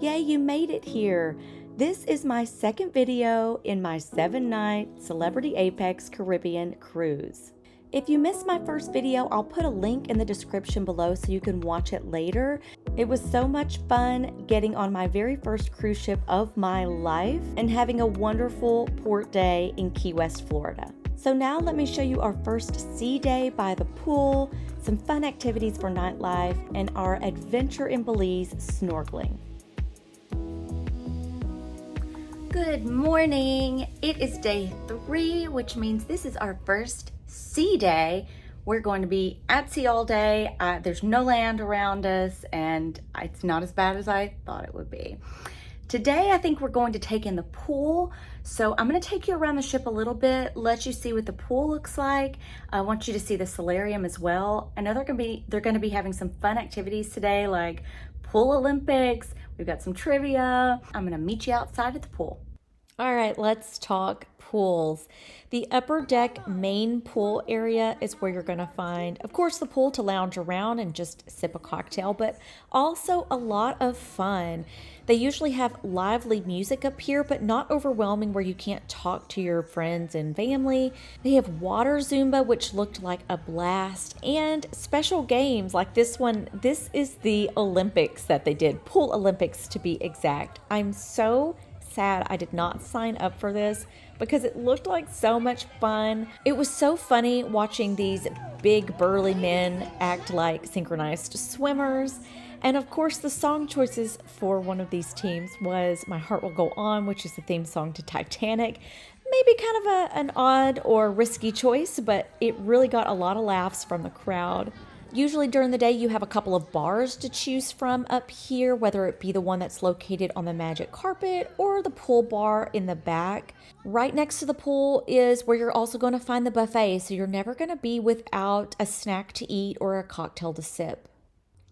Yay, you made it here! This is my second video in my 7-night Celebrity Apex Caribbean cruise. If you missed my first video, I'll put a link in the description below so you can watch it later. It was so much fun getting on my very first cruise ship of my life and having a wonderful port day in Key West, Florida. So now let me show you our first sea day by the pool, some fun activities for nightlife, and our adventure in Belize snorkeling. Good morning. It is day 3, which means this is our first sea day. We're going to be at sea all day. There's no land around us, and it's not as bad as I thought it would be. Today, I think we're going to take in the pool. So I'm going to take you around the ship a little bit, let you see what the pool looks like. I want you to see the solarium as well. I know they're going to be having some fun activities today, like pool Olympics. We've got some trivia. I'm going to meet you outside at the pool. All right, let's talk pools. The upper deck main pool area is where you're going to find, of course, the pool to lounge around and just sip a cocktail, but also a lot of fun. They usually have lively music up here, but not overwhelming where you can't talk to your friends and family. They have water Zumba, which looked like a blast, and special games like this one. This is the Olympics that they did, Pool Olympics to be exact. I'm so sad I did not sign up for this because it looked like so much fun. It was so funny watching these big burly men act like synchronized swimmers. And of course, the song choices for one of these teams was My Heart Will Go On, which is the theme song to Titanic. Maybe kind of an odd or risky choice, but it really got a lot of laughs from the crowd. Usually during the day, you have a couple of bars to choose from up here, whether it be the one that's located on the magic carpet or the pool bar in the back. Right next to the pool is where you're also going to find the buffet, so you're never going to be without a snack to eat or a cocktail to sip.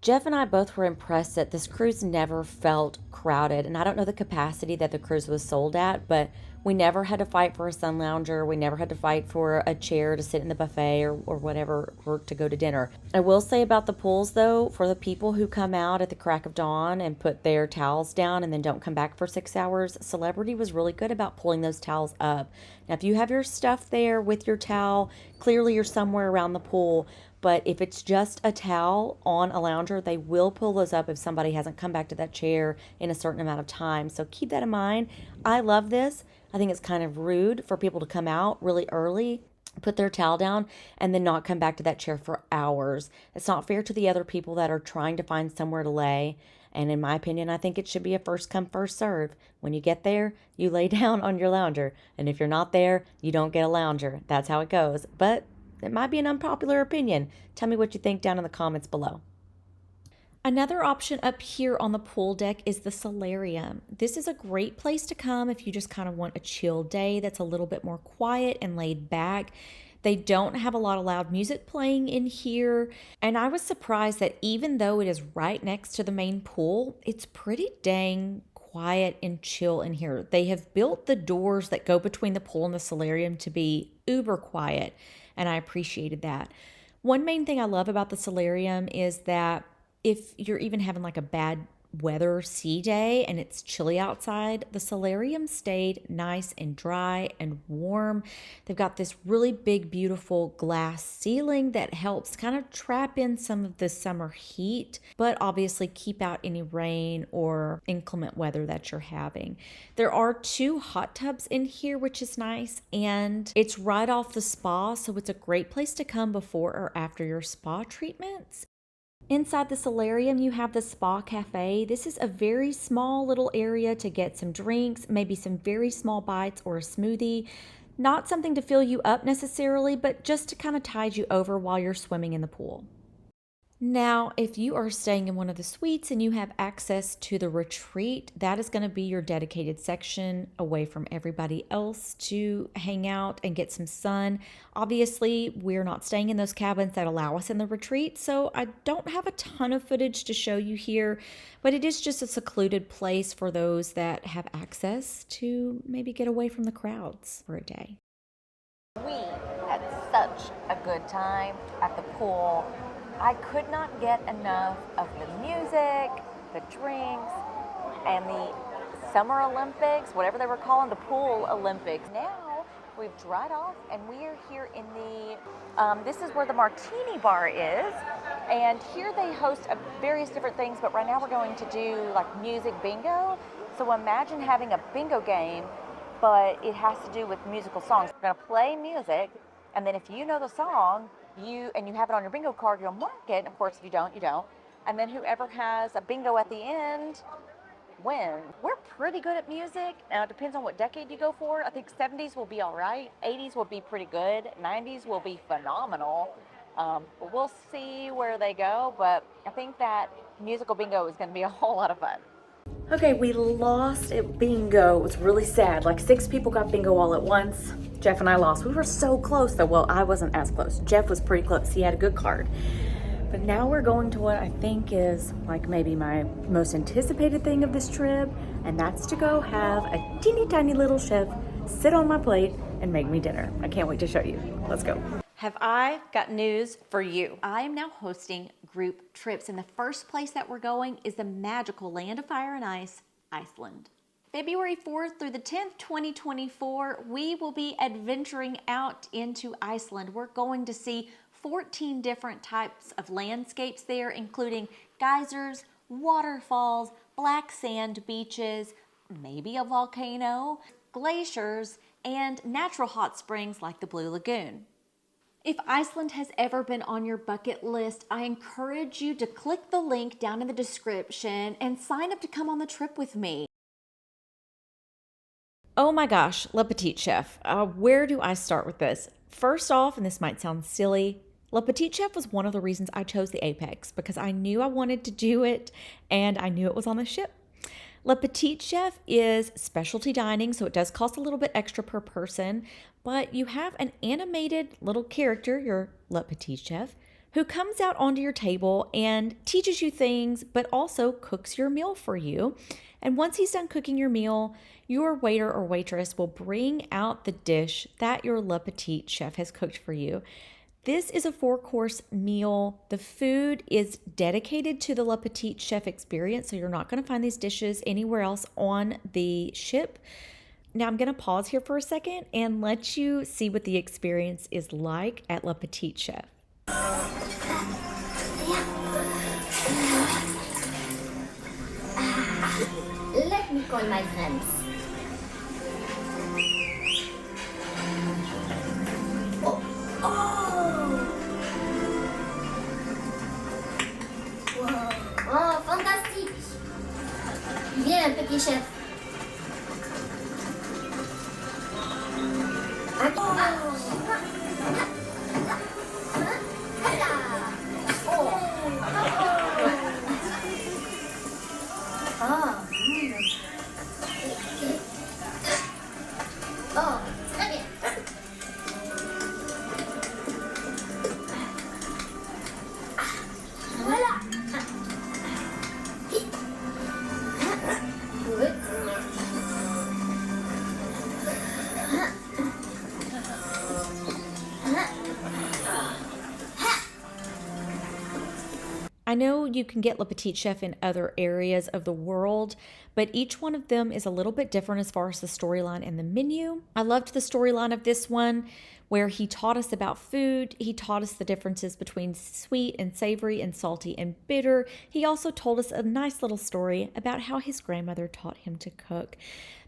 Jeff and I both were impressed that this cruise never felt crowded, and I don't know the capacity that the cruise was sold at, but we never had to fight for a sun lounger. We never had to fight for a chair to sit in the buffet or whatever, or to go to dinner. I will say about the pools, though, for the people who come out at the crack of dawn and put their towels down and then don't come back for 6 hours, Celebrity was really good about pulling those towels up. Now, if you have your stuff there with your towel, clearly you're somewhere around the pool. But if it's just a towel on a lounger, they will pull those up if somebody hasn't come back to that chair in a certain amount of time. So keep that in mind. I love this. I think it's kind of rude for people to come out really early, put their towel down, and then not come back to that chair for hours. It's not fair to the other people that are trying to find somewhere to lay. And in my opinion, I think it should be a first come, first serve. When you get there, you lay down on your lounger. And if you're not there, you don't get a lounger. That's how it goes. But it might be an unpopular opinion. Tell me what you think down in the comments below. Another option up here on the pool deck is the solarium. This is a great place to come if you just kind of want a chill day that's a little bit more quiet and laid back. They don't have a lot of loud music playing in here, and I was surprised that even though it is right next to the main pool, it's pretty dang quiet and chill in here. They have built the doors that go between the pool and the solarium to be uber quiet, and I appreciated that. One main thing I love about the solarium is that if you're even having like a bad weather sea day and it's chilly outside, the solarium stayed nice and dry and warm. They've got this really big, beautiful glass ceiling that helps kind of trap in some of the summer heat, but obviously keep out any rain or inclement weather that you're having. There are 2 hot tubs in here, which is nice, and it's right off the spa, so it's a great place to come before or after your spa treatments. Inside the solarium, you have the spa cafe. This is a very small little area to get some drinks, maybe some very small bites or a smoothie. Not something to fill you up necessarily, but just to kind of tide you over while you're swimming in the pool. Now, if you are staying in one of the suites and you have access to the retreat, that is going to be your dedicated section away from everybody else to hang out and get some sun. Obviously, we're not staying in those cabins that allow us in the retreat, so I don't have a ton of footage to show you here, but it is just a secluded place for those that have access to maybe get away from the crowds for a day. We had such a good time at the pool. I could not get enough of the music, the drinks, and the Summer Olympics, whatever they were calling the pool Olympics. Now we've dried off and we are here in the, this is where the Martini Bar is. And here they host various different things, but right now we're going to do like music bingo. So imagine having a bingo game, but it has to do with musical songs. We're gonna play music, and then if you know the song, you have it on your bingo card, you'll mark it. Of course, if you don't, you don't. And then whoever has a bingo at the end wins. We're pretty good at music. Now it depends on what decade you go for. I think 70s will be all right. 80s will be pretty good. 90s will be phenomenal. But we'll see where they go. But I think that musical bingo is going to be a whole lot of fun. Okay, we lost at bingo. It was really sad. Like 6 people got bingo all at once. Jeff and I lost. We were so close though. Well, I wasn't as close. Jeff was pretty close. He had a good card. But now we're going to what I think is like maybe my most anticipated thing of this trip, and that's to go have a teeny tiny little chef sit on my plate and make me dinner. I can't wait to show you. Let's go. Have I got news for you? I am now hosting group trips, and the first place that we're going is the magical land of fire and ice, Iceland. February 4th through the 10th, 2024, we will be adventuring out into Iceland. We're going to see 14 different types of landscapes there, including geysers, waterfalls, black sand beaches, maybe a volcano, glaciers, and natural hot springs like the Blue Lagoon. If Iceland has ever been on your bucket list, I encourage you to click the link down in the description and sign up to come on the trip with me. Oh my gosh, Le Petit Chef. Where do I start with this? First off, and this might sound silly, Le Petit Chef was one of the reasons I chose the Apex, because I knew I wanted to do it and I knew it was on the ship. Le Petit Chef is specialty dining, so it does cost a little bit extra per person, but you have an animated little character, your Le Petit Chef, who comes out onto your table and teaches you things, but also cooks your meal for you. And once he's done cooking your meal, your waiter or waitress will bring out the dish that your Le Petit Chef has cooked for you. This is a 4-course meal. The food is dedicated to the Le Petit Chef experience, so you're not going to find these dishes anywhere else on the ship. Now I'm going to pause here for a second and let you see what the experience is like at Le Petit Chef. Let me call my friends. Oh, fantastique! Viens, petit chef. Oh, très bien. Voilà. I know you can get Le Petit Chef in other areas of the world, but each one of them is a little bit different as far as the storyline and the menu. I loved the storyline of this one where he taught us about food. He taught us the differences between sweet and savory and salty and bitter. He also told us a nice little story about how his grandmother taught him to cook.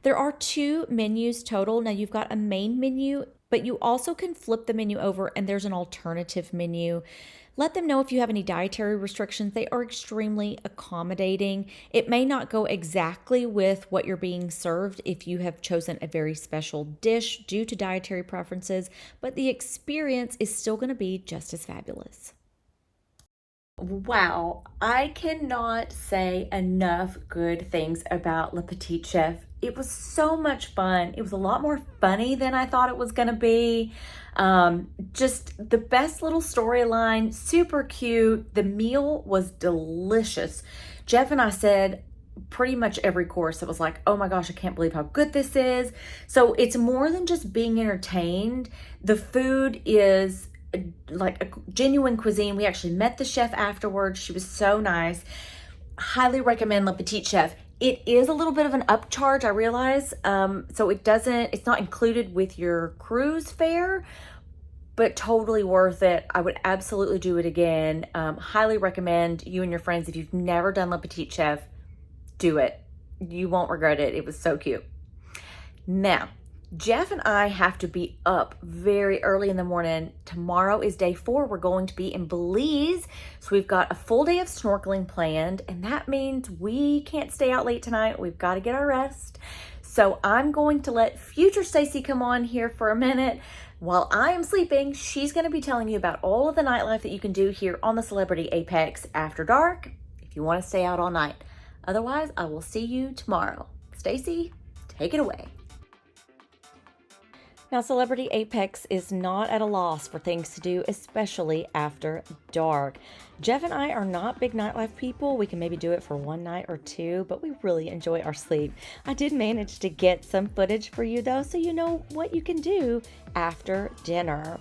There are 2 menus total. Now you've got a main menu, but you also can flip the menu over and there's an alternative menu. Let them know if you have any dietary restrictions. They are extremely accommodating. It may not go exactly with what you're being served if you have chosen a very special dish due to dietary preferences, but the experience is still going to be just as fabulous. Wow, I cannot say enough good things about Le Petit Chef. It was so much fun. It was a lot more funny than I thought it was going to be. Just the best little storyline, super cute. The meal was delicious. Jeff and I said pretty much every course, it was like, oh my gosh, I can't believe how good this is. So it's more than just being entertained. The food is like a genuine cuisine. We actually met the chef afterwards. She was so nice. Highly recommend Le Petit Chef. It is a little bit of an upcharge, I realize. So it's not included with your cruise fare, but totally worth it. I would absolutely do it again. Highly recommend you and your friends, if you've never done Le Petit Chef, do it. You won't regret it. It was so cute. Now, Jeff and I have to be up very early in the morning. Tomorrow is day 4. We're going to be in Belize. So we've got a full day of snorkeling planned, and that means we can't stay out late tonight. We've got to get our rest. So I'm going to let future Stacy come on here for a minute. While I am sleeping, she's going to be telling you about all of the nightlife that you can do here on the Celebrity Apex after dark if you want to stay out all night. Otherwise, I will see you tomorrow. Stacy, take it away. Now, Celebrity Apex is not at a loss for things to do, especially after dark. Jeff and I are not big nightlife people. We can maybe do it for one night or two, but we really enjoy our sleep. I did manage to get some footage for you, though, so you know what you can do after dinner.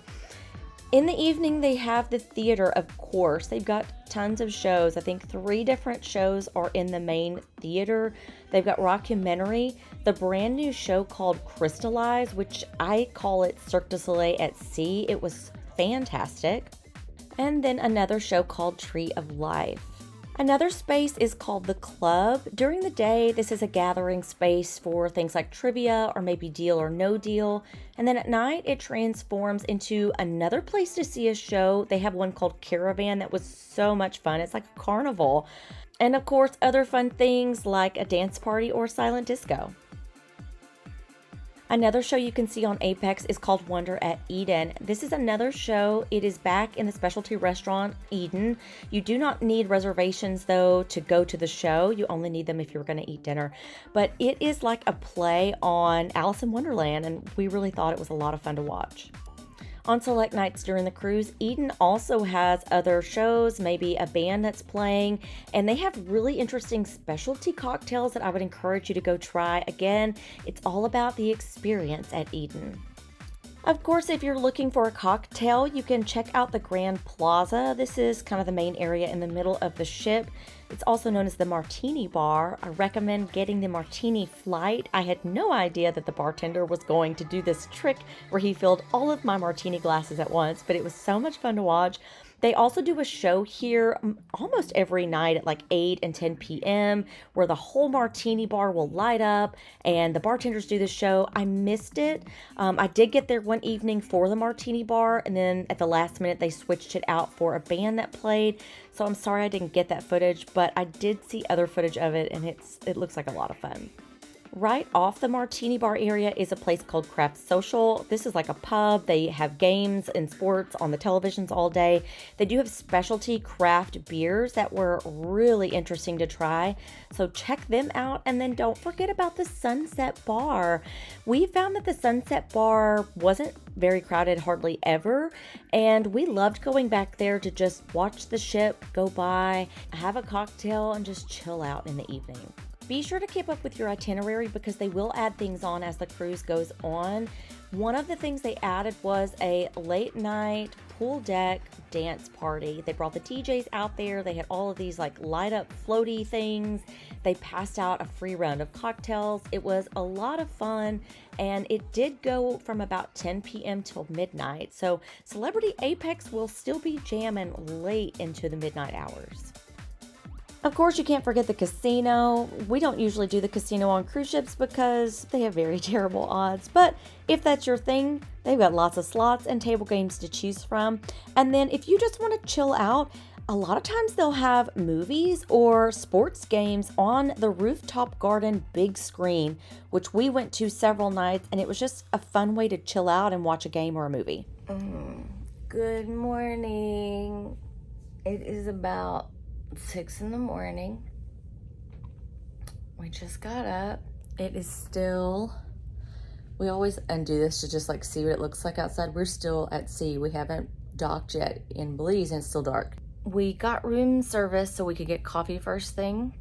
In the evening, they have the theater, of course. They've got tons of shows. I think 3 different shows are in the main theater. They've got Rockumentary, the brand new show called Crystallize, which I call it Cirque du Soleil at Sea. It was fantastic. And then another show called Tree of Life. Another space is called The Club. During the day, this is a gathering space for things like trivia or maybe Deal or No Deal. And then at night, it transforms into another place to see a show. They have one called Caravan that was so much fun. It's like a carnival. And of course, other fun things like a dance party or silent disco. Another show you can see on Apex is called Wonder at Eden. This is another show. It is back in the specialty restaurant Eden. You do not need reservations though to go to the show. You only need them if you're going to eat dinner. But it is like a play on Alice in Wonderland, and we really thought it was a lot of fun to watch. On select nights during the cruise, Eden also has other shows, maybe a band that's playing, and they have really interesting specialty cocktails that I would encourage you to go try. Again, it's all about the experience at Eden. Of course, if you're looking for a cocktail, you can check out the Grand Plaza. This is kind of the main area in the middle of the ship. It's also known as the Martini Bar. I recommend getting the Martini Flight. I had no idea that the bartender was going to do this trick where he filled all of my martini glasses at once, but it was so much fun to watch. They also do a show here almost every night at like 8 and 10 p.m. where the whole Martini Bar will light up and the bartenders do the show. I missed it. I did get there one evening for the Martini Bar, and then at the last minute they switched it out for a band that played. So I'm sorry I didn't get that footage, but I did see other footage of it, and it looks like a lot of fun. Right off the Martini Bar area is a place called Craft Social. This is like a pub. They have games and sports on the televisions all day. They do have specialty craft beers that were really interesting to try. So check them out. And then don't forget about the Sunset Bar. We found that the Sunset Bar wasn't very crowded hardly ever. And we loved going back there to just watch the ship go by, have a cocktail, and just chill out in the evening. Be sure to keep up with your itinerary because they will add things on as the cruise goes on. One of the things they added was a late night pool deck dance party. They brought the DJs out there. They had all of these like light up floaty things. They passed out a free round of cocktails. It was a lot of fun, and it did go from about 10 p.m. till midnight. So Celebrity Apex will still be jamming late into the midnight hours. Of course, you can't forget the casino. We don't usually do the casino on cruise ships because they have very terrible odds. But if that's your thing, they've got lots of slots and table games to choose from. And then if you just want to chill out, a lot of times they'll have movies or sports games on the rooftop garden big screen, which we went to several nights, and it was just a fun way to chill out and watch a game or a movie. Good morning. It is about 6 in the morning. We just got up. It is still, we always undo this to just like see what it looks like outside. We're still at sea. We haven't docked yet in Belize, and it's still dark. We got room service so we could get coffee first thing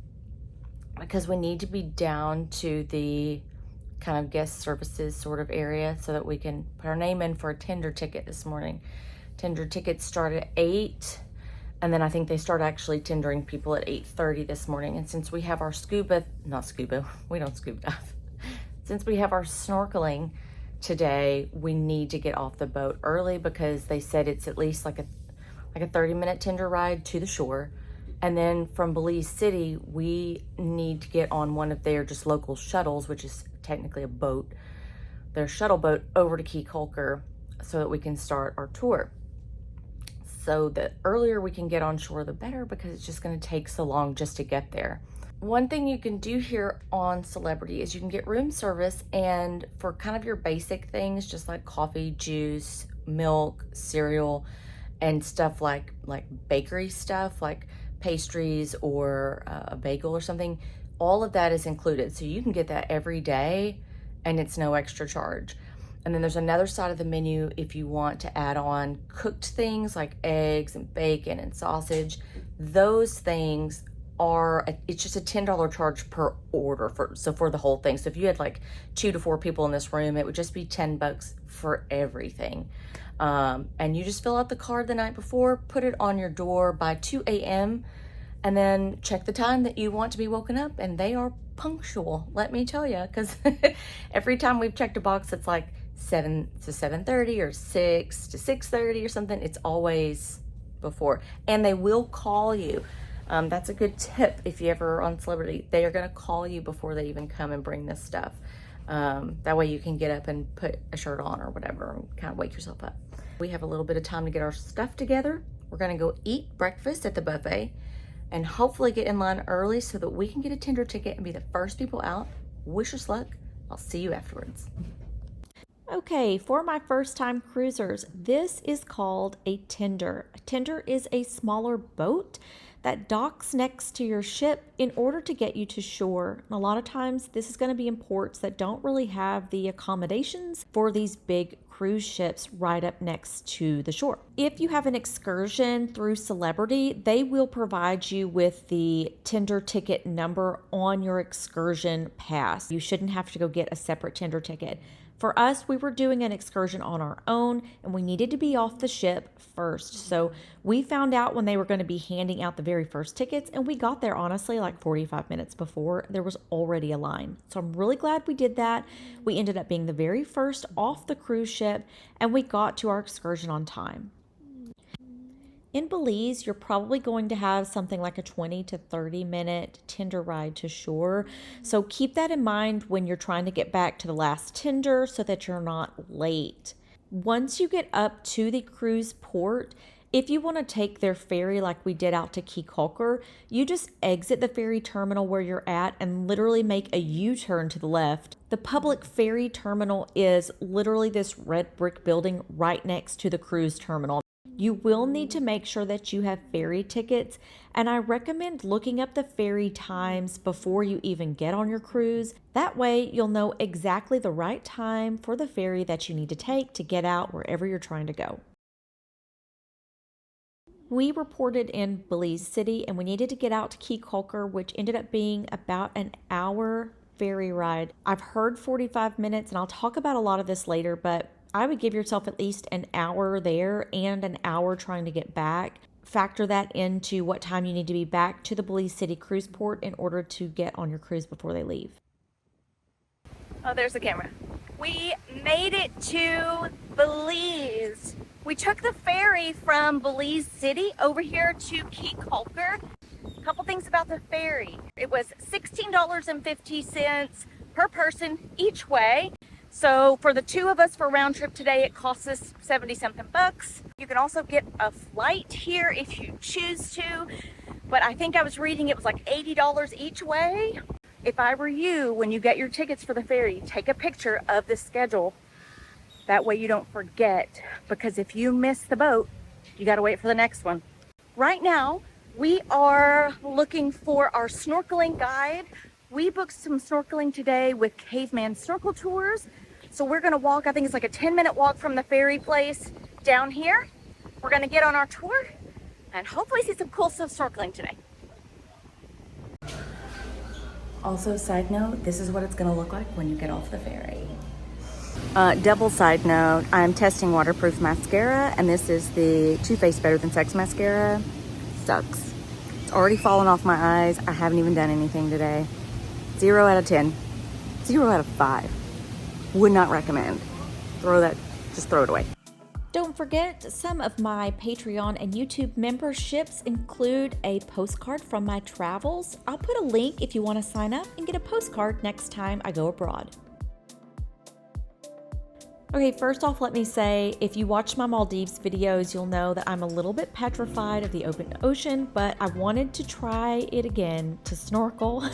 because we need to be down to the kind of guest services sort of area so that we can put our name in for a tender ticket this morning. Tender tickets start at 8. And then I think they start actually tendering people at 8:30 this morning. And since we have our we don't scuba dive. Since we have our snorkeling today, we need to get off the boat early because they said it's at least like a 30-minute tender ride to the shore. And then from Belize City, we need to get on one of their just local shuttles, which is technically a boat, their shuttle boat over to Cay Caulker so that we can start our tour. So the earlier we can get on shore, the better, because it's just going to take so long just to get there. One thing you can do here on Celebrity is you can get room service, and for kind of your basic things, just like coffee, juice, milk, cereal, and stuff like bakery stuff, like pastries or a bagel or something, all of that is included. So you can get that every day and it's no extra charge. And then there's another side of the menu if you want to add on cooked things like eggs and bacon and sausage. Those things it's just a $10 charge per order for the whole thing. So if you had like 2 to 4 people in this room, it would just be $10 for everything. And you just fill out the card the night before, put it on your door by 2 a.m. and then check the time that you want to be woken up, and they are punctual, let me tell you, because every time we've checked a box, it's like 7 to 7:30 or 6 to 6:30 or something. It's always before, and they will call you. That's a good tip if you ever are on Celebrity. They are going to call you before they even come and bring this stuff. That way you can get up and put a shirt on or whatever and kind of wake yourself up. We have a little bit of time to get our stuff together. We're going to go eat breakfast at the buffet and hopefully get in line early so that we can get a tender ticket and be the first people out. Wish us luck. I'll see you afterwards. Okay, for my first time cruisers, this is called a tender. A tender is a smaller boat that docks next to your ship in order to get you to shore. And a lot of times this is going to be in ports that don't really have the accommodations for these big cruise ships right up next to the shore. If you have an excursion through Celebrity, they will provide you with the tender ticket number on your excursion pass. You shouldn't have to go get a separate tender ticket. For us, we were doing an excursion on our own and we needed to be off the ship first. So we found out when they were going to be handing out the very first tickets, and we got there honestly like 45 minutes before there was already a line. So I'm really glad we did that. We ended up being the very first off the cruise ship and we got to our excursion on time. In Belize, you're probably going to have something like a 20 to 30 minute tender ride to shore. So keep that in mind when you're trying to get back to the last tender so that you're not late. Once you get up to the cruise port, if you want to take their ferry like we did out to Cay Caulker, you just exit the ferry terminal where you're at and literally make a U-turn to the left. The public ferry terminal is literally this red brick building right next to the cruise terminal. You will need to make sure that you have ferry tickets, and I recommend looking up the ferry times before you even get on your cruise. That way you'll know exactly the right time for the ferry that you need to take to get out wherever you're trying to go. We reported in Belize City and we needed to get out to Cay Caulker, which ended up being about an hour ferry ride. I've heard 45 minutes, and I'll talk about a lot of this later, but I would give yourself at least an hour there and an hour trying to get back. Factor that into what time you need to be back to the Belize City cruise port in order to get on your cruise before they leave. Oh, there's the camera. We made it to Belize. We took the ferry from Belize City over here to Cay Caulker. A couple things about the ferry. It was $16.50 per person each way. So for the two of us for a round trip today, it costs us 70-something bucks. You can also get a flight here if you choose to, but I think I was reading it was like $80 each way. If I were you, when you get your tickets for the ferry, take a picture of the schedule. That way you don't forget, because if you miss the boat, you gotta wait for the next one. Right now, we are looking for our snorkeling guide. We booked some snorkeling today with Caveman Snorkel Tours. So we're gonna walk, I think it's like a 10-minute walk from the ferry place down here. We're gonna get on our tour and hopefully see some cool stuff snorkeling today. Also, side note, this is what it's gonna look like when you get off the ferry. Double side note, I'm testing waterproof mascara, and this is the Too Faced Better Than Sex mascara. sucks. It's already fallen off my eyes. I haven't even done anything today. 0 out of 10. 0 out of 5. Would not recommend. Just throw it away. Don't forget, some of my Patreon and YouTube memberships include a postcard from my travels. I'll put a link if you want to sign up and get a postcard next time I go abroad. Okay, first off, let me say, if you watch my Maldives videos, you'll know that I'm a little bit petrified of the open ocean, but I wanted to try it again to snorkel.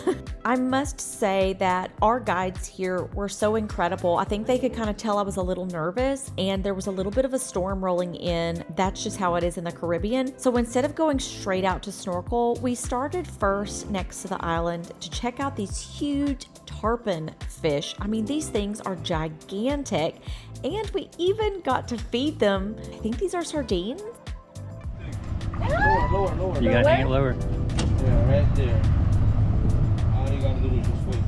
I must say that our guides here were so incredible. I think they could kind of tell I was a little nervous, and there was a little bit of a storm rolling in. That's just how it is in the Caribbean. So instead of going straight out to snorkel, we started first next to the island to check out these huge tarpon fish. I mean, these things are gigantic. And we even got to feed them. I think these are sardines. Lower. You gotta hang it lower. Yeah, right there. All you gotta do is just wait.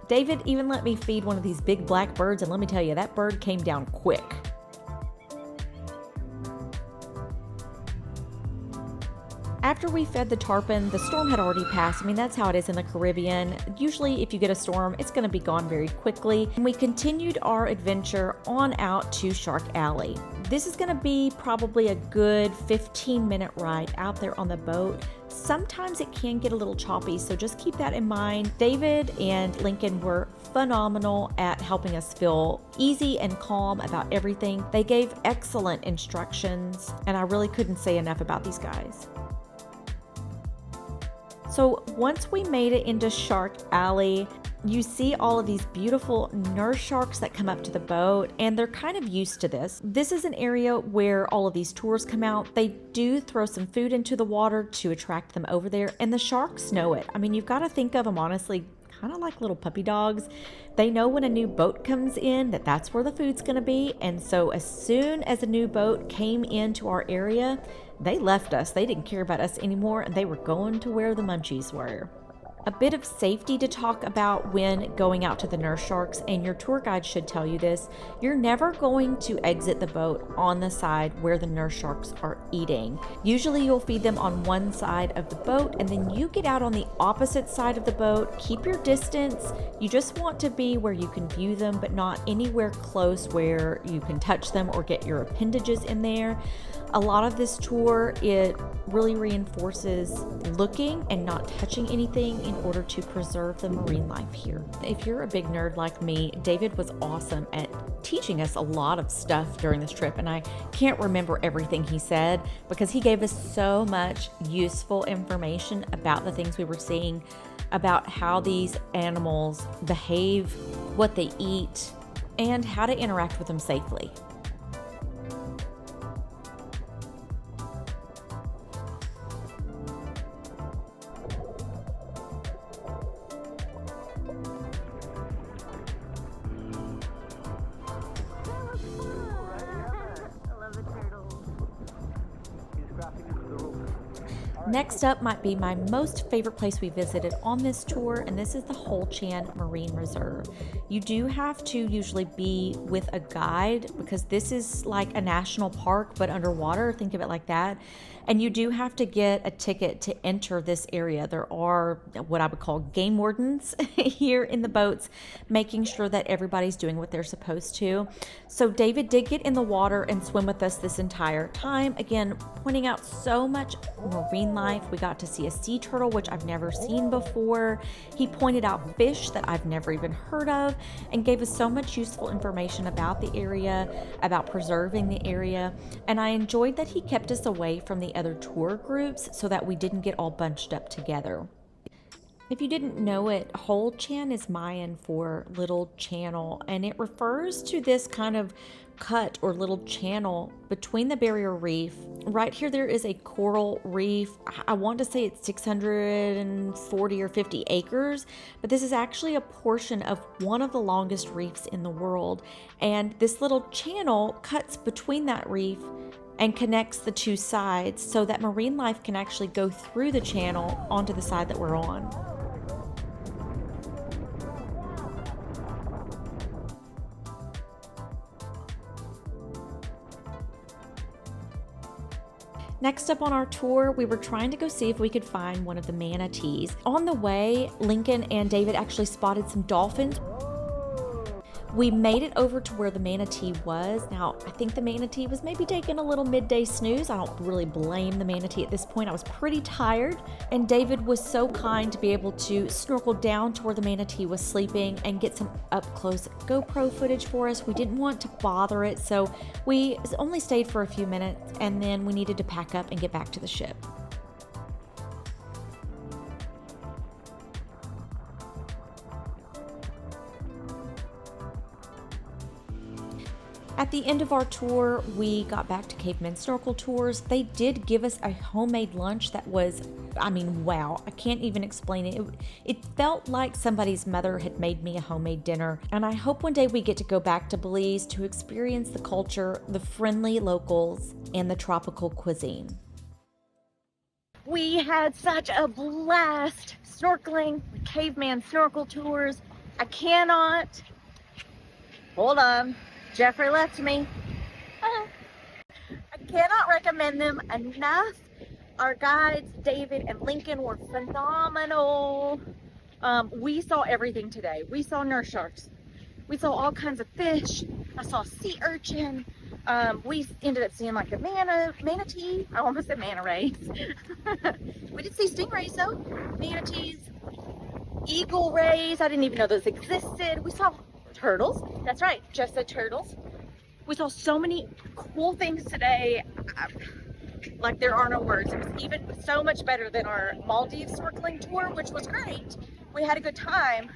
David even let me feed one of these big black birds, and let me tell you, that bird came down quick. After we fed the tarpon, the storm had already passed. I mean, that's how it is in the Caribbean. Usually, if you get a storm, it's going to be gone very quickly. And we continued our adventure on out to Shark Alley. This is going to be probably a good 15-minute ride out there on the boat. Sometimes it can get a little choppy, so just keep that in mind. David and Lincoln were phenomenal at helping us feel easy and calm about everything. They gave excellent instructions, and I really couldn't say enough about these guys. So once we made it into Shark Alley, you see all of these beautiful nurse sharks that come up to the boat, and they're kind of used to this. This is an area where all of these tours come out. They do throw some food into the water to attract them over there, and the sharks know it. I mean, you've got to think of them honestly kind of like little puppy dogs. They know when a new boat comes in that that's where the food's going to be, and so as soon as a new boat came into our area, they left us. They didn't care about us anymore, and they were going to where the munchies were. A bit of safety to talk about when going out to the nurse sharks, and your tour guide should tell you this. You're never going to exit the boat on the side where the nurse sharks are eating. Usually you'll feed them on one side of the boat, and then you get out on the opposite side of the boat. Keep your distance. You just want to be where you can view them, but not anywhere close where you can touch them or get your appendages in there. A lot of this tour, it really reinforces looking and not touching anything in order to preserve the marine life here. If you're a big nerd like me, David was awesome at teaching us a lot of stuff during this trip, and I can't remember everything he said because he gave us so much useful information about the things we were seeing, about how these animals behave, what they eat, and how to interact with them safely. Next up might be my most favorite place we visited on this tour, and this is the Hol Chan Marine Reserve. You do have to usually be with a guide because this is like a national park but underwater, think of it like that. And you do have to get a ticket to enter this area. There are what I would call game wardens here in the boats, making sure that everybody's doing what they're supposed to. So David did get in the water and swim with us this entire time. Again, pointing out so much marine life. We got to see a sea turtle, which I've never seen before. He pointed out fish that I've never even heard of and gave us so much useful information about the area, about preserving the area. And I enjoyed that he kept us away from the other tour groups so that we didn't get all bunched up together. If you didn't know it, Hol Chan is Mayan for little channel, and it refers to this kind of cut or little channel between the barrier reef. Right here there is a coral reef. I want to say it's 640 or 50 acres, but this is actually a portion of one of the longest reefs in the world, and this little channel cuts between that reef and connects the two sides so that marine life can actually go through the channel onto the side that we're on. Next up on our tour, we were trying to go see if we could find one of the manatees. On the way, Lincoln and David actually spotted some dolphins. We made it over to where the manatee was. Now, I think the manatee was maybe taking a little midday snooze. I don't really blame the manatee at this point. I was pretty tired, and David was so kind to be able to snorkel down to where the manatee was sleeping and get some up-close GoPro footage for us. We didn't want to bother it, so we only stayed for a few minutes, and then we needed to pack up and get back to the ship. At the end of our tour, we got back to Caveman Snorkel Tours. They did give us a homemade lunch that was, I mean, wow. I can't even explain it. It felt like somebody's mother had made me a homemade dinner. And I hope one day we get to go back to Belize to experience the culture, the friendly locals, and the tropical cuisine. We had such a blast snorkeling with Caveman Snorkel Tours. Hold on. Jeffrey left me. I cannot recommend them enough. Our guides, David and Lincoln, were phenomenal. We saw everything today. We saw nurse sharks. We saw all kinds of fish. I saw sea urchin. We ended up seeing like a manatee. I almost said manta rays. We did see stingrays though. Manatees, eagle rays. I didn't even know those existed. We saw turtles. That's right, just said turtles. We saw so many cool things today. Like there are no words. It was even so much better than our Maldives snorkeling tour, which was great. We had a good time,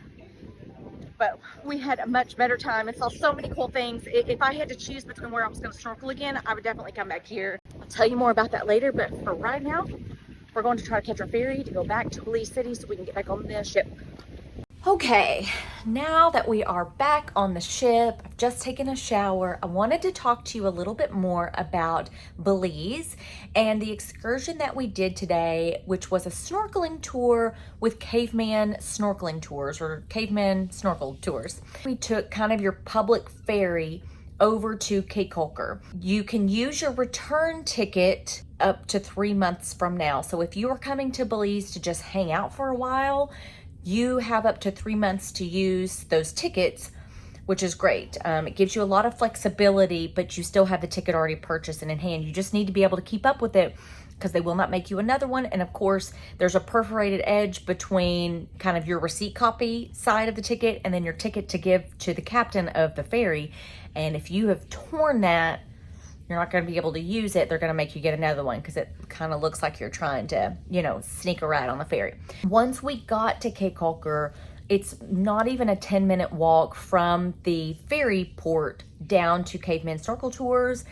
but we had a much better time and saw so many cool things. If I had to choose between where I was going to snorkel again, I would definitely come back here. I'll tell you more about that later, but for right now, we're going to try to catch our ferry to go back to Belize City so we can get back on the ship. Okay, now that we are back on the ship, I've just taken a shower. I wanted to talk to you a little bit more about Belize and the excursion that we did today, which was a snorkeling tour with Caveman Snorkeling Tours, or Caveman Snorkel Tours. We took kind of your public ferry over to Cay Caulker. You can use your return ticket up to 3 months from now. So if you are coming to Belize to just hang out for a while, you have up to 3 months to use those tickets, which is great. It gives you a lot of flexibility, but you still have the ticket already purchased and in hand. You just need to be able to keep up with it because they will not make you another one. And of course, there's a perforated edge between kind of your receipt copy side of the ticket and then your ticket to give to the captain of the ferry. And if you have torn that, you're not going to be able to use it. They're going to make you get another one because it kind of looks like you're trying to, sneak a ride on the ferry. Once we got to Cay Caulker, it's not even a 10-minute walk from the ferry port down to Caveman Snorkel Tours.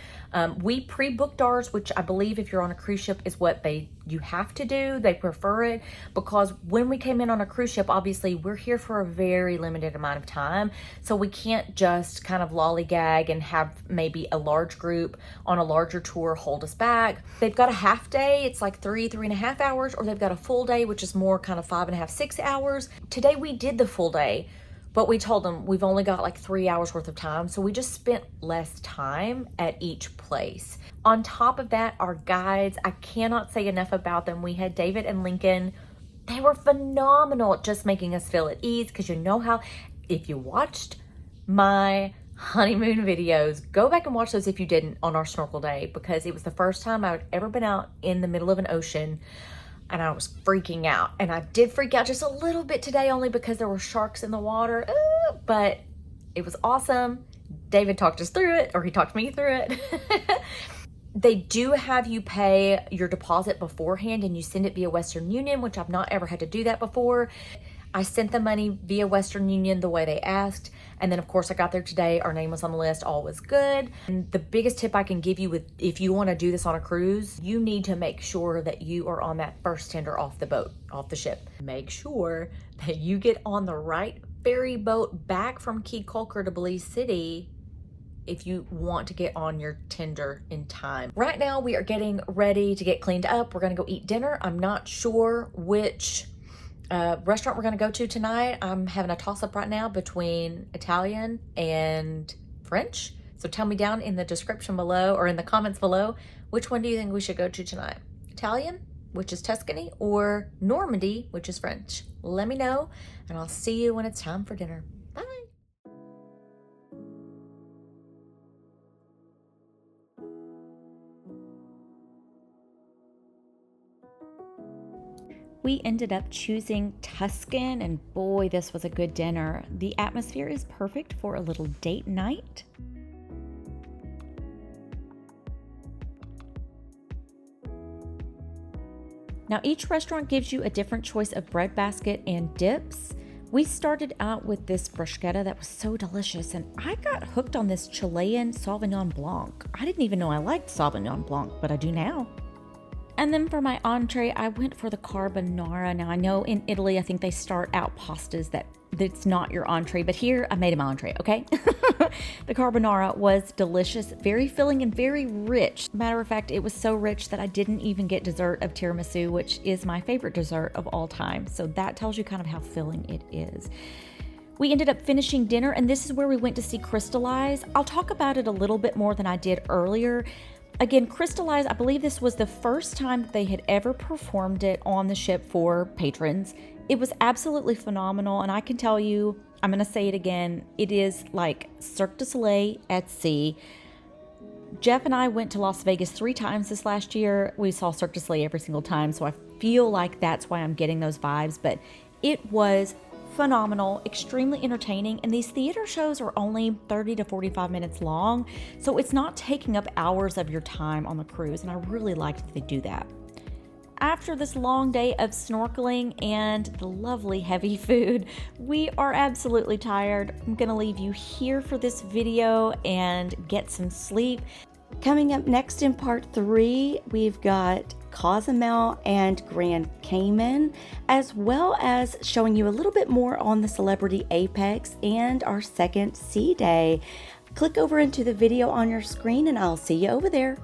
We pre-booked ours, which I believe if you're on a cruise ship is what you have to do. They prefer it because when we came in on a cruise ship, obviously we're here for a very limited amount of time. So we can't just kind of lollygag and have maybe a large group on a larger tour hold us back. They've got a half day. It's like 3.5 hours, or they've got a full day, which is more kind of 5.5, 6 hours. Today we did the full day, but we told them we've only got like 3 hours worth of time. So we just spent less time at each place. On top of that, our guides, I cannot say enough about them. We had David and Lincoln. They were phenomenal at just making us feel at ease because you know how, if you watched my honeymoon videos, go back and watch those if you didn't on our snorkel day, because it was the first time I had ever been out in the middle of an ocean. And I was freaking out. And I did freak out just a little bit today only because there were sharks in the water. But it was awesome. David talked us through it, or he talked me through it. They do have you pay your deposit beforehand and you send it via Western Union, which I've not ever had to do that before. I sent the money via Western Union the way they asked. And then of course I got there today, our name was on the list, all was good. And the biggest tip I can give you if you want to do this on a cruise, you need to make sure that you are on that first tender off the boat, off the ship. Make sure that you get on the right ferry boat back from Cay Caulker to Belize City if you want to get on your tender in time. Right now we are getting ready to get cleaned up. We're gonna go eat dinner. I'm not sure which restaurant we're gonna go to tonight. I'm having a toss-up right now between Italian and French. So tell me down in the description below or in the comments below Which one do you think we should go to tonight? Italian, which is Tuscany, or Normandy, which is French? Let me know, and I'll see you when it's time for dinner. Bye. We ended up choosing Tuscan, and boy, this was a good dinner. The atmosphere is perfect for a little date night. Now, each restaurant gives you a different choice of bread basket and dips. We started out with this bruschetta that was so delicious, and I got hooked on this Chilean Sauvignon Blanc. I didn't even know I liked Sauvignon Blanc, but I do now. And then for my entree, I went for the carbonara. Now, I know in Italy, I think they start out pastas that's not your entree, but here I made it my entree, okay? The carbonara was delicious, very filling and very rich. Matter of fact, it was so rich that I didn't even get dessert of tiramisu, which is my favorite dessert of all time. So that tells you kind of how filling it is. We ended up finishing dinner, and this is where we went to see Crystallize. I'll talk about it a little bit more than I did earlier. Again, Crystallize, I believe this was the first time that they had ever performed it on the ship for patrons. It was absolutely phenomenal, and I can tell you, I'm going to say it again, it is like Cirque du Soleil at sea. Jeff and I went to Las Vegas 3 times this last year. We saw Cirque du Soleil every single time, so I feel like that's why I'm getting those vibes, but it was phenomenal, extremely entertaining, and these theater shows are only 30 to 45 minutes long, so it's not taking up hours of your time on the cruise, and I really liked that they do that. After this long day of snorkeling and the lovely heavy food, we are absolutely tired. I'm gonna leave you here for this video and get some sleep. Coming up next in part 3, we've got Cozumel and Grand Cayman, as well as showing you a little bit more on the Celebrity Apex and our second sea day. Click over into the video on your screen and I'll see you over there.